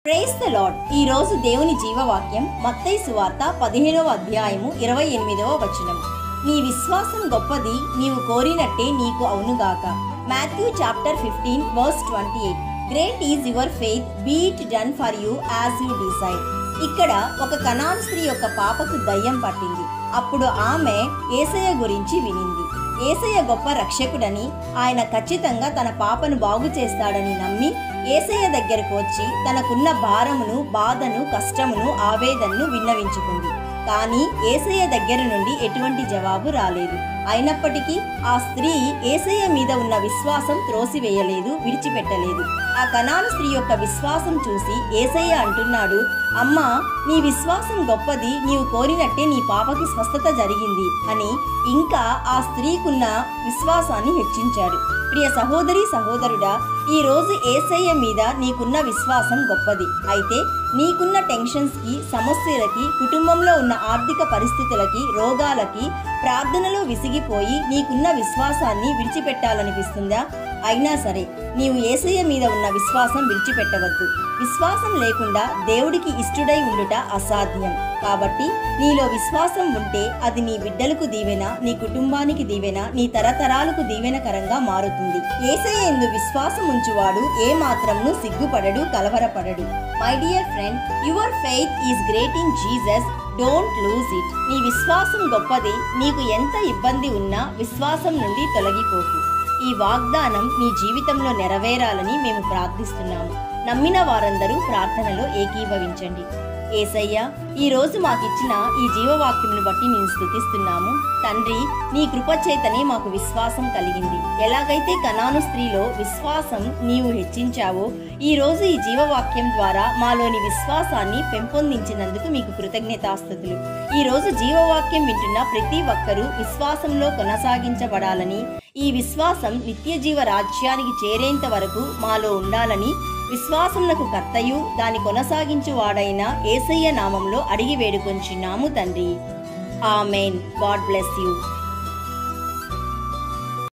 Praise the lord. ఈ రోజు దేవుని జీవవాక్యం మత్తయి సువార్త 15వ అధ్యాయము 28వ వచనం. నీ విశ్వాసం గొప్పది, నీవు కోరినట్టే నీకు అవునుగాక. Matthew chapter 15 verse 28. Great is your faith, be it done for you as you decide. ఇక్కడ ఒక కనాను స్త్రీ యొక్క పాపకు దయ్యం పట్టింది. అప్పుడు ఆమె యేసయ్య గురించి వినింది. యేసయ్య గొప్ప రక్షకుడని, ఆయన ఖచ్చితంగా తన పాపను బాగు చేస్తాడని నమ్మి యేసయ్య దగ్గరకు వచ్చి తనకున్న భారమును, బాధను, కష్టమును, ఆవేదనను విన్నవించుకుంది. కానీ యేసయ్య దగ్గర నుండి ఎటువంటి జవాబు రాలేదు. అయినప్పటికీ ఆ స్త్రీ యేసయ్య మీద ఉన్న విశ్వాసం త్రోసివేయలేదు, విడిచిపెట్టలేదు. ఆ కనాను స్త్రీ యొక్క విశ్వాసం చూసి యేసయ్య అంటున్నాడు, అమ్మా, నీ విశ్వాసం గొప్పది, నీవు కోరినట్టే నీ పాపకి స్వస్థత జరిగింది అని ఇంకా ఆ స్త్రీకున్న విశ్వాసాన్ని హెచ్చించాడు. ప్రియ సహోదరి సహోదరుడా, ఈ రోజు యేసయ్య మీద నీకున్న విశ్వాసం గొప్పది. అయితే నీకున్న టెన్షన్స్కి, సమస్యలకి, కుటుంబంలో ఉన్న ఆర్థిక పరిస్థితులకి, రోగాలకి ప్రార్థనలో విసిగిపోయి నీకున్న విశ్వాసాన్ని విడిచిపెట్టాలనిపిస్తుందా? అయినా సరే నీవు యేసయ్య మీద ఉన్న విశ్వాసం విడిచిపెట్టవద్దు. విశ్వాసం లేకుండా దేవుడికి ఇష్టుడై ఉండుట అసాధ్యం. కాబట్టి నీలో విశ్వాసం ఉంటే అది నీ బిడ్డలకు దీవెన, నీ కుటుంబానికి దీవెన, నీ తరతరాలకు దీవెనకరంగా మారుతుంది. యేసయ్య యందు విశ్వాసం ఉంచువాడు ఏ మాత్రమును సిగ్గుపడడు, కలవరపడడు. My dear friend, your faith is great in Jesus, don't lose it. నీ విశ్వాసం గొప్పది. నీకు ఎంత ఇబ్బంది ఉన్నా విశ్వాసం నుండి తొలగిపోకు. ఈ వాగ్దానం నీ జీవితంలో నెరవేరాలని మేము ప్రార్థిస్తున్నాము. నమ్మిన వారందరూ ప్రార్థనలో ఏకీభవించండి. యేసయ్య, ఈ రోజు మాకిచ్చిన ఈ జీవవాక్యమును బట్టి నేను స్తుతిస్తున్నాము. తండ్రి, నీ కృపచేతనే మాకు విశ్వాసం కలిగింది. ఎలాగైతే కనాను స్త్రీలో విశ్వాసం నీవు హెచ్చించావో, ఈ రోజు ఈ జీవవాక్యం ద్వారా మాలోని విశ్వాసాన్ని పెంపొందించినందుకు మీకు కృతజ్ఞతాస్తుతులు. ఈ రోజు జీవవాక్యం వింటున్న ప్రతి ఒక్కరూ విశ్వాసంలో కొనసాగించబడాలని, ఈ విశ్వాసం నిత్య జీవ రాజ్యానికి చేరేంత వరకు మాలో ఉండాలని విశ్వాసమునకు కర్తయు దాని కొనసాగించువాడైన యేసయ్య నామంలో అడిగి వేడుకొంచున్నాము తండ్రి. ఆమెన్. God bless you.